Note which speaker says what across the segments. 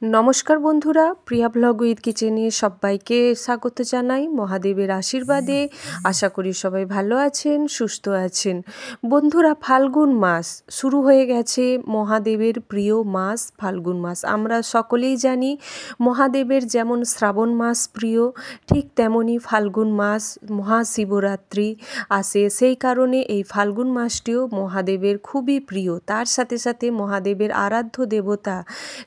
Speaker 1: নমস্কার বন্ধুরা, প্রিয়া blog with কিচেনে সবাইকে স্বাগত জানাই মহাদেবের আশীর্বাদে। আশা করি সবাই ভালো আছেন, সুস্থ আছেন। বন্ধুরা, ফাল্গুন মাস শুরু হয়ে গেছে। মহাদেবের প্রিয় মাস ফাল্গুন মাস। আমরা সকলেই জানি মহাদেবের যেমন শ্রাবণ মাস প্রিয়, ঠিক তেমনি ফাল্গুন মাস মহাশিবরাত্রি আসে। সেই কারণে এই ফাল্গুন মাসটিও মহাদেবের খুবই প্রিয়। তার সাথে সাথে মহাদেবের আরাধ্য দেবতা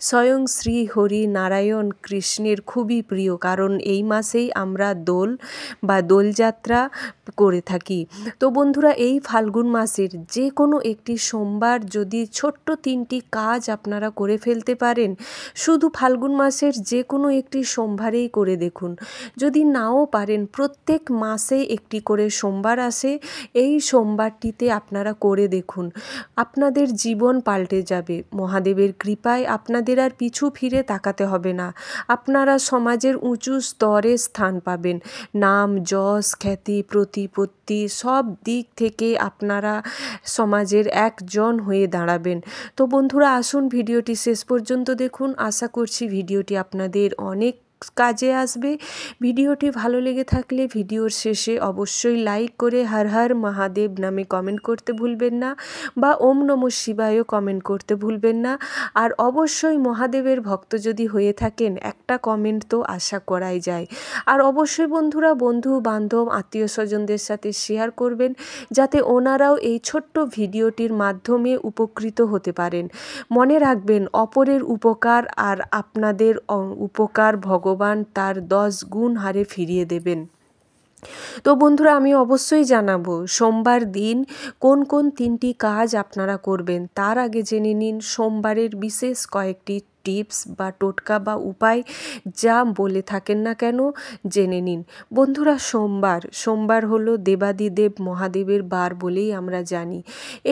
Speaker 1: স্বয়ং শ্রী হরি নারায়ণ কৃষ্ণের খুবই প্রিয়, কারণ এই মাসেই আমরা দোল বা দোলযাত্রা করে থাকি। তো বন্ধুরা, এই ফাল্গুন মাসের যে কোনো একটি সোমবার যদি ছোট্ট 3টি কাজ আপনারা করে ফেলতে পারেন, শুধু ফাল্গুন মাসের যে কোনো একটি সোমবারেই করে দেখুন। যদি নাও পারেন, প্রত্যেক মাসে একটি করে সোমবার আসে, এই সোমবারটিতে আপনারা করে দেখুন। আপনাদের জীবন পাল্টে যাবে। মহাদেবের কৃপায় আপনাদের আর পিছু ফিরে তাকাতে হবে না। আপনারা সমাজের উঁচু স্তরে স্থান পাবেন। নাম, যশ, খ্যাতি, প্রতিপত্তি সব দিক থেকে আপনারা সমাজের একজন হয়ে দাঁড়াবেন। তো বন্ধুরা, আসুন ভিডিওটি শেষ পর্যন্ত দেখুন। আশা করছি ভিডিওটি আপনাদের অনেক কাজে আসবে। ভিডিওটি ভালো লেগে থাকলে ভিডিওর শেষে অবশ্যই লাইক করে হর হর মহাদেব নামে কমেন্ট করতে ভুলবেন না, বা ওম নমঃ শিবায়ও কমেন্ট করতে ভুলবেন না। আর অবশ্যই মহাদেবের ভক্ত যদি হয়ে থাকেন, একটা কমেন্ট তো আশা করাই যায়। আর অবশ্যই বন্ধুরা, বন্ধু বান্ধব আত্মীয় স্বজনদের সাথে শেয়ার করবেন, যাতে ওনারাও এই ছোট্ট ভিডিওটির মাধ্যমে উপকৃত হতে পারেন। মনে রাখবেন, অপরের উপকার আর আপনাদের উপকার ভগবান তার 10 গুণ হারে ফিরিয়ে দেবেন। তো বন্ধুরা, আমি অবশ্যই জানাবো সোমবার দিন কোন কোন 3টি কাজ আপনারা করবেন। তার আগে জেনে নিন সোমবারের বিশেষ কয়েকটি টিপস বা টোটকা বা উপায়, যা বলে থাকেন না কেন জেনে নিন। বন্ধুরা, সোমবার হলো দেবাদিদেব মহাদেবের বার বলেই আমরা জানি।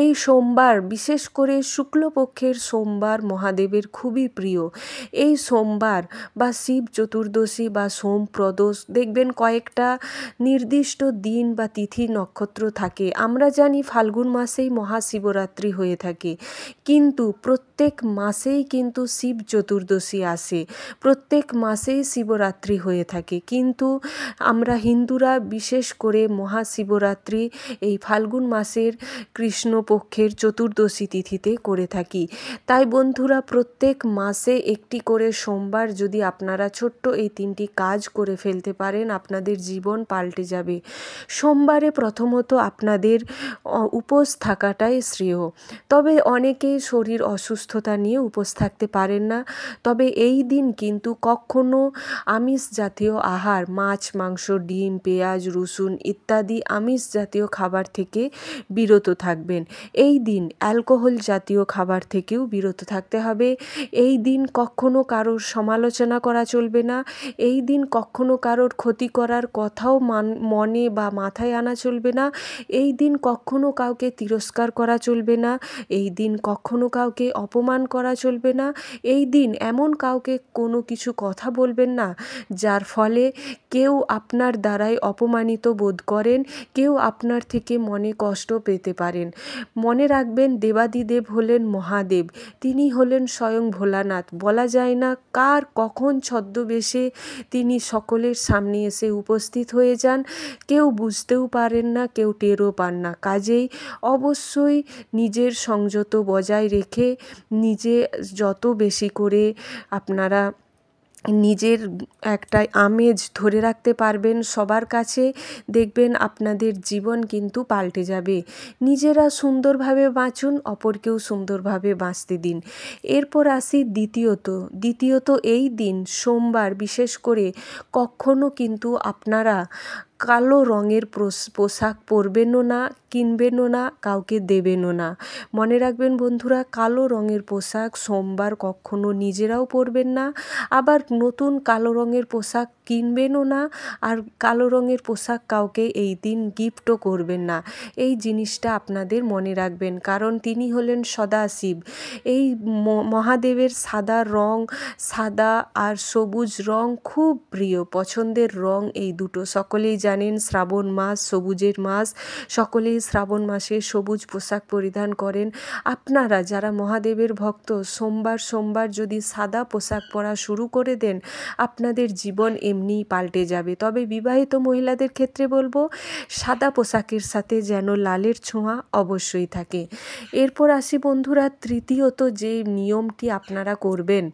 Speaker 1: এই সোমবার, বিশেষ করে শুক্লপক্ষের সোমবার মহাদেবের খুবই প্রিয়। এই সোমবার বা শিব চতুর্দশী বা সোম প্রদোষ, দেখবেন কয়েকটা নির্দিষ্ট দিন বা তিথি নক্ষত্র থাকে। আমরা জানি ফাল্গুন মাসেই মহাশিবরাত্রি হয়ে থাকে, কিন্তু প্রত্যেক মাসেই কিন্তু শিব চতুর্দশী আসে, প্রত্যেক মাসেই শিবরাত্রি হয়ে থাকে। কিন্তু আমরা হিন্দুরা বিশেষ করে মহাশিবরাত্রি এই ফাল্গুন মাসের কৃষ্ণপক্ষের চতুর্দশী তিথিতে করে থাকি। তাই বন্ধুরা, প্রত্যেক মাসে একটি করে সোমবার যদি আপনারা ছোট্ট এই 3টি কাজ করে ফেলতে পারেন, আপনাদের জীবন পাল্টে যাবে। সোমবারে প্রথমত আপনাদের উপোস থাকাটাই শ্রেয়। তবে অনেকেই শরীর অসুস্থতা নিয়ে উপোস থাকতে পারেন না। তবে এই দিন কিন্তু কখনো আমিষ জাতীয় আহার, মাছ, মাংস, ডিম, পেঁয়াজ, রসুন ইত্যাদি আমিষ জাতীয় খাবার থেকে বিরত থাকবেন। এই দিন অ্যালকোহল জাতীয় খাবার থেকেও বিরত থাকতে হবে। এই দিন কখনো কারোর সমালোচনা করা চলবে না। এই দিন কখনো কারোর ক্ষতি করার কথাও মনে বা মাথায় আনা চলবে না। এই দিন কখনো কাউকে তিরস্কার করা চলবে না। এই দিন কখনো কাউকে অপমান করা চলবে না। এই দিন এমন কাউকে কোনো কিছু কথা বলবেন না যার ফলে কেউ আপনার দ্বারাই অপমানিত বোধ করেন, কেউ আপনার থেকে মনে কষ্ট পেতে পারেন। মনে রাখবেন, দেবাদিদেব হলেন মহাদেব, তিনি হলেন স্বয়ং ভোলানাথ। বলা যায় না কার কখন ছদ্মবেশে তিনি সকলের সামনে এসে উপস্থিত হয়ে যান, কেউ বুঝতেও পারেন না, কেউ টেরও পান না। কাজেই অবশ্যই নিজের সংযত বজায় রেখে নিজে যত বেশি করে আপনারা নিজের একটা আমেজ ধরে রাখতে পারবেন সবার কাছে, দেখবেন আপনাদের জীবন কিন্তু পাল্টে যাবে। নিজেরা সুন্দরভাবে বাঁচুন, অপরকেও সুন্দরভাবে বাঁচতে দিন। এরপর আসি দ্বিতীয়ত এই দিন সোমবার বিশেষ করে কখনো কিন্তু আপনারা কালো রঙের পোশাক পরবেনও না, কিনবেনও না, কাউকে দেবেনও না। মনে রাখবেন বন্ধুরা, কালো রঙের পোশাক সোমবার কখনো নিজেরাও পরবেন না, আবার নতুন কালো রঙের পোশাক কিনবেনও না, আর কালো রঙের পোশাক কাউকে এই দিন গিফটও করবেন না। এই জিনিসটা আপনাদের মনে রাখবেন, কারণ তিনি হলেন সদাশিব। এই মহাদেবের সাদা আর সবুজ রং খুব প্রিয়, পছন্দের রং এই দুটো, সকলেই জানেন শ্রাবণ মাস সবুজের মাস, সকলেই শ্রাবণ মাসে সবুজ পোশাক পরিধান করেন। আপনারা যারা মহাদেবের ভক্ত সোমবার সোমবার যদি সাদা পোশাক পরা শুরু করে দেন আপনাদের জীবন এমনিই পাল্টে যাবে। তবে বিবাহিত মহিলাদের ক্ষেত্রে বলবো সাদা পোশাকের সাথে যেন লালের ছোঁয়া অবশ্যই থাকে। এরপর আসি বন্ধুরা তৃতীয়ত যে নিয়মটি আপনারা করবেন,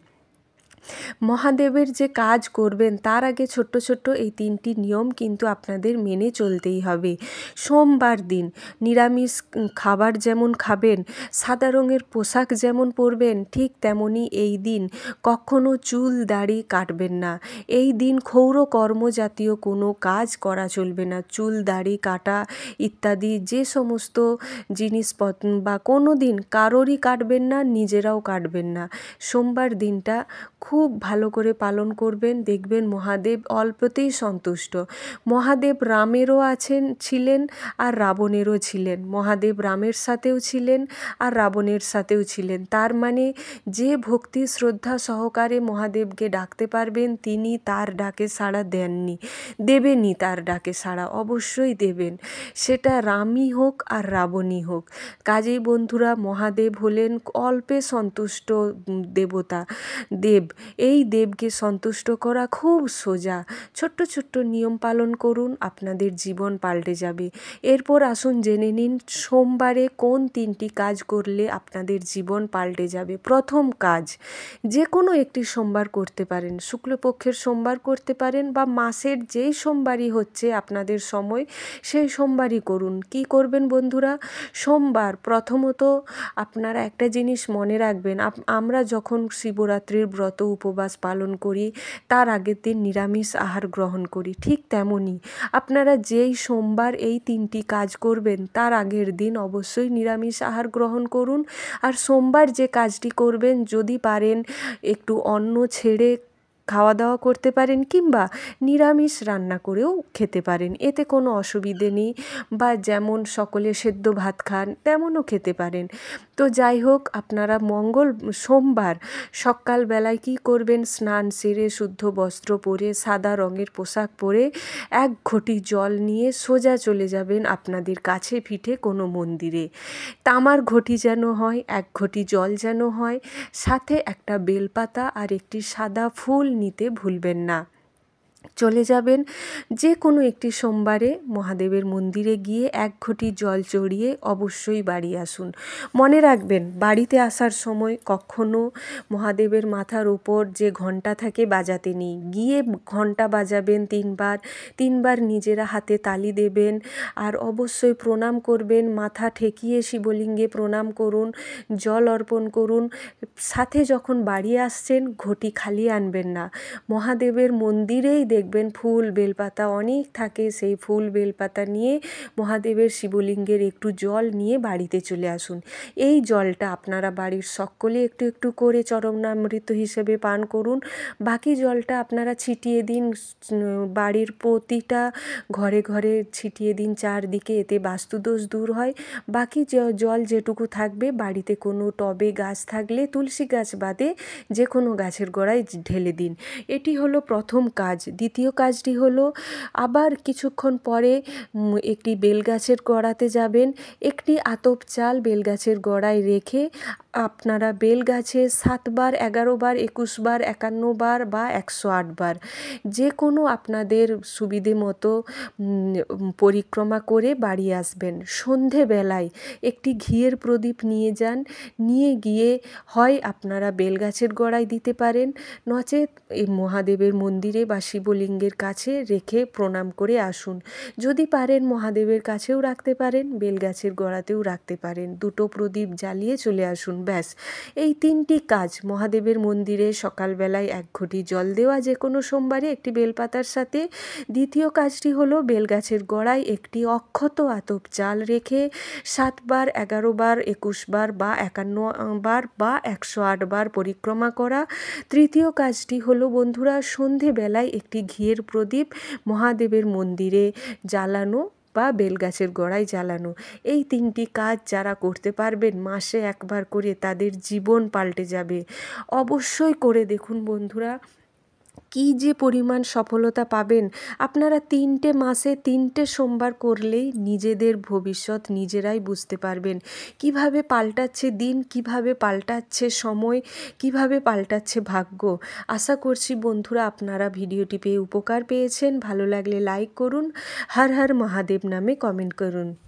Speaker 1: মহাদেবের যে কাজ করবেন তার আগে ছোট্ট ছোট্ট এই 3টি নিয়ম কিন্তু আপনাদের মেনে চলতেই হবে। সোমবার দিন নিরামিষ খাবার যেমন খাবেন, সাদা রঙের পোশাক যেমন পরবেন, ঠিক তেমনি এই দিন কখনো চুল দাড়ি কাটবেন না। এই দিন ক্ষৌর কর্ম জাতীয় কোনো কাজ করা চলবে না। চুল দাড়ি কাটা ইত্যাদি যে সমস্ত জিনিসপত্র বা কোনো দিন কারোরই কাটবেন না, নিজেরাও কাটবেন না। সোমবার দিনটা খুব ভালো করে পালন করবেন, দেখবেন মহাদেব অল্পতেই সন্তুষ্ট। মহাদেব রামেরও ছিলেন আর রাবণেরও ছিলেন। মহাদেব রামের সাথেও ছিলেন আর রাবণের সাথেও ছিলেন। তার মানে যে ভক্তি শ্রদ্ধা সহকারে মহাদেবকে ডাকতে পারবেন তিনি তার ডাকে সাড়া দেবেনই, তার ডাকে সাড়া অবশ্যই দেবেন, সেটা রামই হোক আর রাবণই হোক। কাজেই বন্ধুরা মহাদেব হলেন অল্পে সন্তুষ্ট দেব। এই দেবকে সন্তুষ্ট করা খুব সোজা। ছোট্ট ছোট্ট নিয়ম পালন করুন, আপনাদের জীবন পাল্টে যাবে। এরপর আসুন জেনে নিন সোমবারে কোন 3টি কাজ করলে আপনাদের জীবন পাল্টে যাবে। প্রথম কাজ, যে কোনো একটি সোমবার করতে পারেন, শুক্লপক্ষের সোমবার করতে পারেন বা মাসের যেই সোমবারই হচ্ছে আপনাদের সময় সেই সোমবারই করুন। কি করবেন বন্ধুরা? সোমবার প্রথমত আপনারা একটা জিনিস মনে রাখবেন, আমরা যখন শিবরাত্রির ব্রত উপবাস পালন করি তার আগের দিন নিরামিষ আহার গ্রহণ করি, ঠিক তেমনই আপনারা যেই সোমবার এই 3টি কাজ করবেন তার আগের দিন অবশ্যই নিরামিষ আহার গ্রহণ করুন। আর সোমবার যে কাজটি করবেন যদি পারেন একটু অন্ন ছেড়ে খাওয়া দাওয়া করতে পারেন কিংবা নিরামিষ রান্না করেও খেতে পারেন, এতে কোনো অসুবিধে নেই। বা যেমন সকলে সেদ্ধ ভাত খান তেমনও খেতে পারেন। তো যাই হোক আপনারা সোমবার সকালবেলায় কী করবেন, স্নান সেরে শুদ্ধ বস্ত্র পরে সাদা রঙের পোশাক পরে 1 ঘটি জল নিয়ে সোজা চলে যাবেন আপনাদের কাছে পিঠে কোনো মন্দিরে। তামার ঘটি যেন হয়, 1 ঘটি জল যেন হয়, সাথে একটা বেলপাতা আর একটি সাদা ফুল নিতে ভুলবেন না। চলে যাবেন যে কোনো একটি সোমবারে মহাদেবের মন্দিরে গিয়ে 1 ঘটি জল চড়িয়ে অবশ্যই বাড়ি আসুন। মনে রাখবেন বাড়িতে আসার সময় কখনো মহাদেবের মাথার উপর যে ঘণ্টা থাকে বাজাতে নেই, গিয়ে ঘণ্টা বাজাবেন 3বার নিজেরা হাতে তালি দেবেন আর অবশ্যই প্রণাম করবেন, মাথা ঠেকিয়ে শিবলিঙ্গে প্রণাম করুন, জল অর্পণ করুন। সাথে যখন বাড়ি আসছেন ঘটি খালি আনবেন না, মহাদেবের মন্দিরেই দেখবেন ফুল বেলপাতা অনেক থাকে, সেই ফুল বেলপাতা নিয়ে মহাদেবের শিবলিঙ্গের একটু জল নিয়ে বাড়িতে চলে আসুন। এই জলটা আপনারা বাড়ির সকলে একটু একটু করে চরণামৃত হিসেবে পান করুন। বাকি জলটা আপনারা ছিটিয়ে দিন বাড়ির প্রতিটা ঘরে ঘরে ছিটিয়ে দিন চারদিকে, এতে বাস্তুদোষ দূর হয়। বাকি জল যেটুকু থাকবে বাড়িতে কোনো টবে গাছ থাকলে তুলসী গাছ বাদে যে কোনো গাছের গোড়ায় ঢেলে দিন। এটি হলো প্রথম কাজ। দ্বিতীয় কাজটি হলো আবার কিছুক্ষণ পরে একটি বেলগাছের গোড়াতে যাবেন, একটি আতপ চাল বেলগাছের গোড়ায় রেখে আপনারা বেলগাছে 7 বার 11 বার 21 বার 51 বার বা 108 বার যে কোনো আপনাদের সুবিধে মতো পরিক্রমা করে বাড়ি আসবেন। সন্ধেবেলায় একটি ঘিয়ের প্রদীপ নিয়ে যান, নিয়ে গিয়ে হয় আপনারা বেলগাছের গোড়ায় দিতে পারেন, নচেৎ এই মহাদেবের মন্দিরে বা শিবলিঙ্গের কাছে রেখে প্রণাম করে আসুন। যদি পারেন মহাদেবের কাছেও রাখতে পারেন, বেলগাছের গোড়াতেও রাখতে পারেন, 2টো প্রদীপ জ্বালিয়ে চলে আসুন। ব্যাস এই 3টি কাজ মহাদেবের মন্দিরে সকালবেলায় 1 ঘটি জল দেওয়া যে কোনো সোমবারে একটি বেলপাতার সাথে। দ্বিতীয় কাজটি হলো বেলগাছের গোড়ায় একটি অক্ষত আতপ চাল রেখে 7 বার 11 বার 21 বার বা 51 বার বা 108 বার পরিক্রমা করা। তৃতীয় কাজটি হলো বন্ধুরা সন্ধেবেলায় একটি ঘিয়ের প্রদীপ মহাদেবের মন্দিরে জ্বালানো বা বেলগাছের গোড়ায় জ্বালানো। এই 3টি কাজ যারা করতে পারবেন মাসে 1 বার করে তাদের জীবন পাল্টে যাবে। অবশ্যই করে দেখুন বন্ধুরা, কি যে পরিমাণ সফলতা পাবেন। আপনারা 3টে মাসে 3টে সোমবার করলেই নিজেদের ভবিষ্যৎ নিজেরাই বুঝতে পারবেন। কিভাবে পাল্টাচ্ছে দিন, কিভাবে পাল্টাচ্ছে সময়, কিভাবে পাল্টাচ্ছে ভাগ্য। আশা করছি বন্ধুরা আপনারা ভিডিওটি পেয়ে উপকার পেয়েছেন। ভালো লাগলে লাইক করুন, হর হর মহাদেব নামে কমেন্ট করুন।